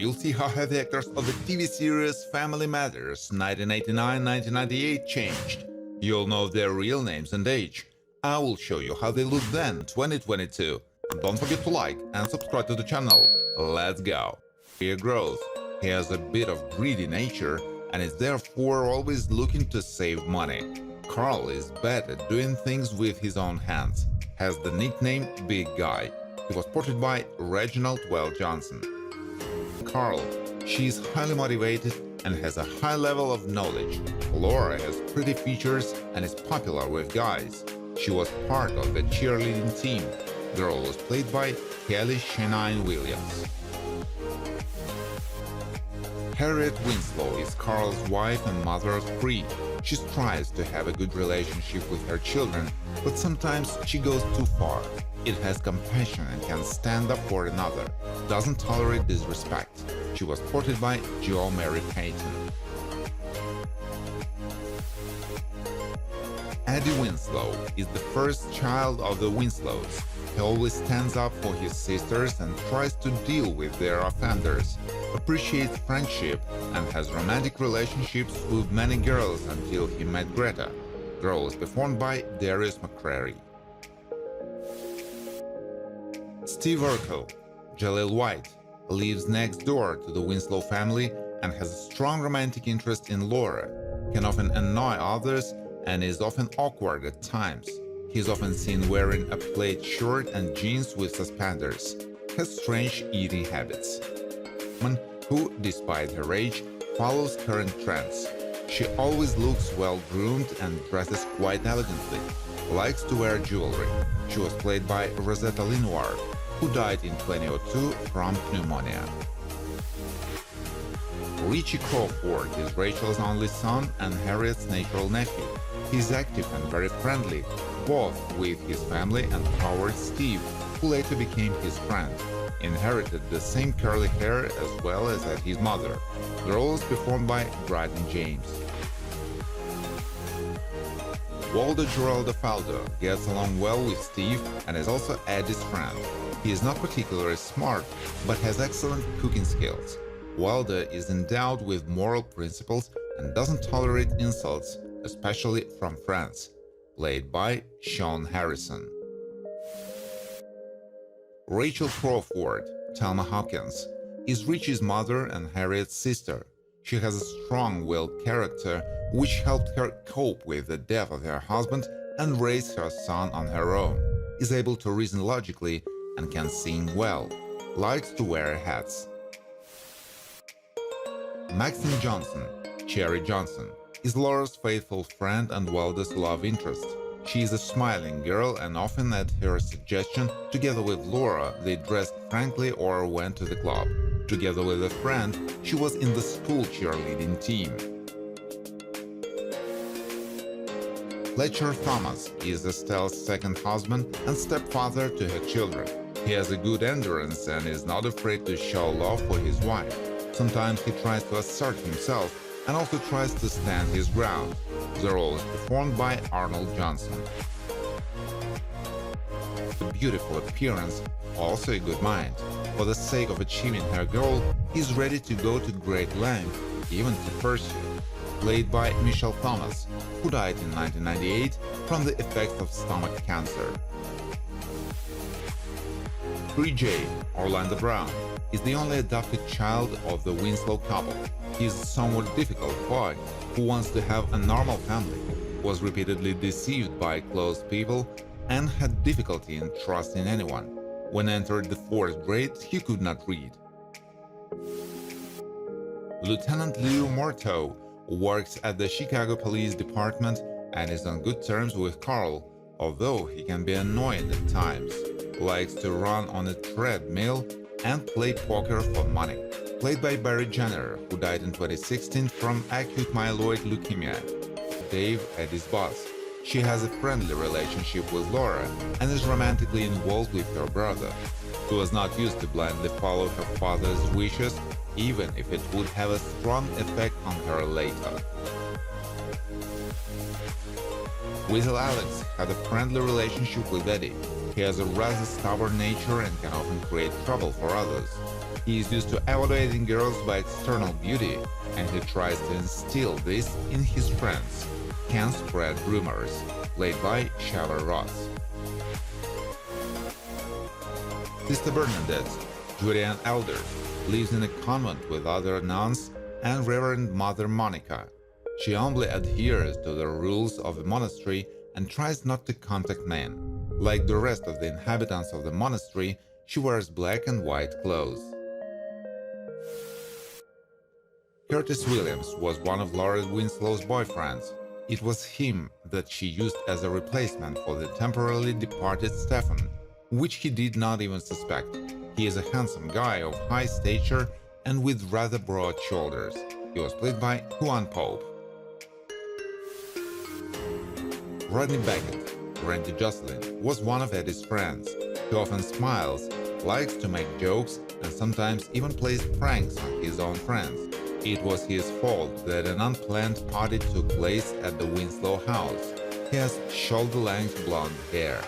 you'll see how the actors of the TV series Family Matters 1989-1998 changed. You'll know their real names and age. I will show you how they look then, 2022. And don't forget to like and subscribe to the channel. Let's go. He grows. He has a bit of greedy nature and is therefore always looking to save money. Carl is bad at doing things with his own hands. Has the nickname Big Guy. He was portrayed by Reginald Johnson. Carl. She is highly motivated and has a high level of knowledge. Laura has pretty features and is popular with guys. She was part of the cheerleading team. The role was played by Kelly Shania Williams. Harriet Winslow is Carl's wife and mother of three. She strives to have a good relationship with her children, but sometimes she goes too far. It has compassion and can stand up for another. Doesn't tolerate disrespect. She was portrayed by Jo Mary Payton. Eddie Winslow is the first child of the Winslows. He always stands up for his sisters and tries to deal with their offenders, appreciates friendship, and has romantic relationships with many girls until he met Greta. The role is performed by Darius McCrary. Steve Urkel, Jaleel White, lives next door to the Winslow family and has a strong romantic interest in Laura, can often annoy others, and is often awkward at times. He is often seen wearing a plaid shirt and jeans with suspenders. Has strange eating habits. Woman who, despite her age, follows current trends. She always looks well-groomed and dresses quite elegantly. Likes to wear jewelry. She was played by Rosetta Lenoir, who died in 2002 from pneumonia. Richie Crawford is Rachel's only son and Harriet's natural nephew. He's active and very friendly, both with his family and towards Steve, who later became his friend. Inherited the same curly hair as well as his mother. The role is performed by Bryden James. Waldo Giraldo gets along well with Steve and is also Eddie's friend. He is not particularly smart, but has excellent cooking skills. Waldo is endowed with moral principles and doesn't tolerate insults, especially from friends. Played by Sean Harrison. Rachel Crawford, Thelma Hawkins, is Richie's mother and Harriet's sister. She has a strong-willed character which helped her cope with the death of her husband and raise her son on her own, is able to reason logically and can sing well, likes to wear hats. Maxine Johnson, Cherry Johnson, is Laura's faithful friend and Waldo's love interest. She is a smiling girl and often at her suggestion, together with Laura, they dressed frankly or went to the club. Together with a friend, she was in the school cheerleading team. Fletcher Thomas is Estelle's second husband and stepfather to her children. He has a good endurance and is not afraid to show love for his wife. Sometimes he tries to assert himself and also tries to stand his ground. The role is performed by Arnold Johnson. A beautiful appearance, also a good mind. For the sake of achieving her goal, he is ready to go to great length, even to pursue. Played by Michelle Thomas, who died in 1998 from the effects of stomach cancer. 3J, Orlando Brown, is the only adopted child of the Winslow couple. He is a somewhat difficult boy who wants to have a normal family, was repeatedly deceived by close people, and had difficulty in trusting anyone. When entered the 4th grade, he could not read. Lieutenant Leo Morto works at the Chicago Police Department and is on good terms with Carl, although he can be annoying at times. Likes to run on a treadmill and play poker for money. Played by Barry Jenner, who died in 2016 from acute myeloid leukemia. Dave, Eddie's boss. She has a friendly relationship with Laura and is romantically involved with her brother. She was not used to blindly follow her father's wishes, even if it would have a strong effect on her later. Weasel Alex had a friendly relationship with Eddie. He has a rather stubborn nature and can often create trouble for others. He is used to evaluating girls by external beauty, and he tries to instill this in his friends. Can spread rumors, played by Shaver Ross. Sister Bernadette, Julian Elder, lives in a convent with other nuns and Reverend Mother Monica. She humbly adheres to the rules of the monastery and tries not to contact men. Like the rest of the inhabitants of the monastery, she wears black and white clothes. Curtis Williams was one of Laura Winslow's boyfriends. It was him that she used as a replacement for the temporarily departed Stefan, which he did not even suspect. He is a handsome guy of high stature and with rather broad shoulders. He was played by Juan Pope. Rodney Beckett, Randy Jocelyn, was one of Eddie's friends. He often smiles, likes to make jokes, and sometimes even plays pranks on his own friends. It was his fault that an unplanned party took place at the Winslow house. He has shoulder-length blonde hair.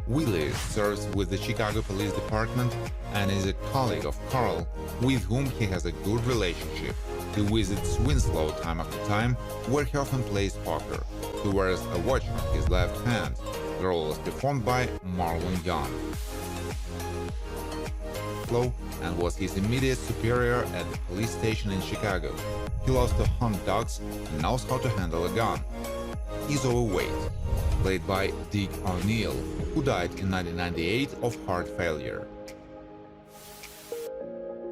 Willie serves with the Chicago Police Department and is a colleague of Carl, with whom he has a good relationship. He visits Winslow time after time, where he often plays poker. He wears a watch on his left hand. The role was performed by Marlon Young. And was his immediate superior at the police station in Chicago. He loves to hunt dogs and knows how to handle a gun. He's overweight, played by Dick O'Neill, who died in 1998 of heart failure.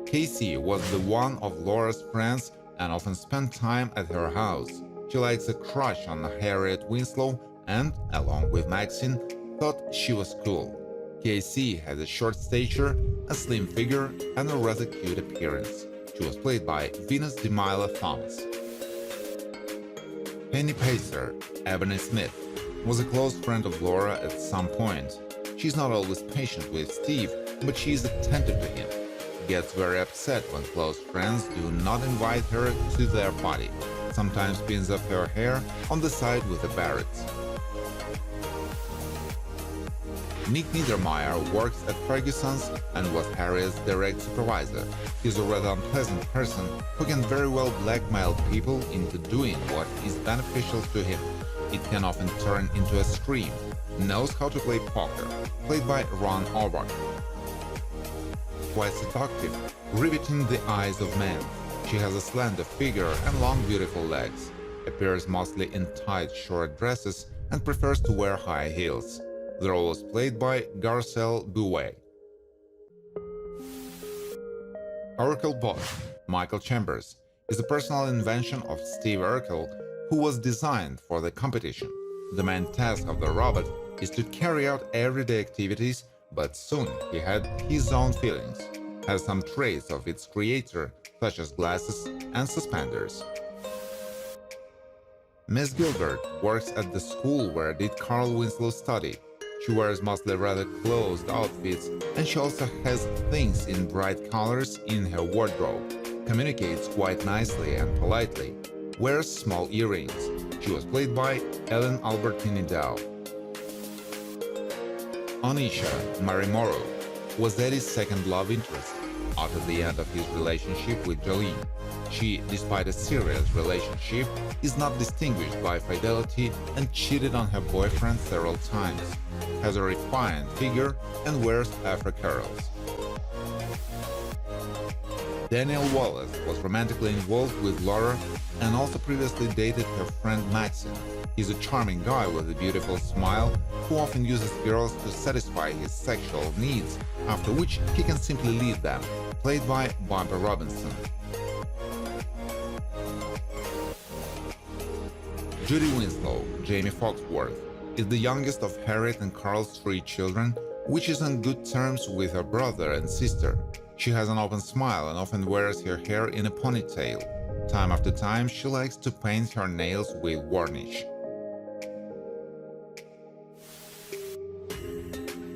Casey was the one of Laura's friends and often spent time at her house. She likes a crush on Harriet Winslow and, along with Maxine, thought she was cool. Casey had a short stature, a slim figure, and a rather cute appearance. She was played by Venus DeMilla Thomas. Penny Pacer, Ebony Smith, was a close friend of Laura at some point. She's not always patient with Steve, but she is attentive to him. Gets very upset when close friends do not invite her to their party. Sometimes pins up her hair on the side with a barrette. Nick Niedermeyer works at Ferguson's and was Harriet's direct supervisor. He's a rather unpleasant person who can very well blackmail people into doing what is beneficial to him. It can often turn into a scream. Knows how to play poker, played by Ron Auerbach. Quite seductive, riveting the eyes of men. She has a slender figure and long beautiful legs. Appears mostly in tight short dresses and prefers to wear high heels. The role was played by Garcelle Bouet. Urkel Boss, Michael Chambers, is a personal invention of Steve Urkel, who was designed for the competition. The main task of the robot is to carry out everyday activities, but soon he had his own feelings, has some traits of its creator, such as glasses and suspenders. Miss Gilbert works at the school where did Carl Winslow study. She wears mostly rather closed outfits, and she also has things in bright colors in her wardrobe. Communicates quite nicely and politely. Wears small earrings. She was played by Ellen Albertini Dow. Onisha Marie Morrow was Eddie's second love interest after the end of his relationship with Jolene. She, despite a serious relationship, is not distinguished by fidelity and cheated on her boyfriend several times. Has a refined figure and wears afro curls. Daniel Wallace was romantically involved with Laura and also previously dated her friend Maxine. He's a charming guy with a beautiful smile who often uses girls to satisfy his sexual needs, after which he can simply leave them, played by Barbara Robinson. Judy Winslow, Jamie Foxworth, is the youngest of Harriet and Carl's 3 children, which is on good terms with her brother and sister. She has an open smile and often wears her hair in a ponytail. Time after time, she likes to paint her nails with varnish.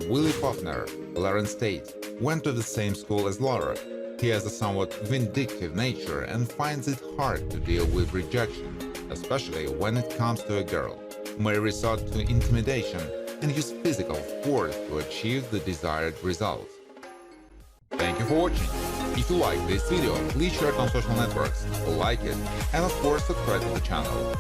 Willie Faulkner, Clarence Tate, went to the same school as Laura. He has a somewhat vindictive nature and finds it hard to deal with rejection, especially when it comes to a girl. May resort to intimidation and use physical force to achieve the desired result. for watching. If you like this video, please share it on social networks, like it, and of course subscribe to the channel.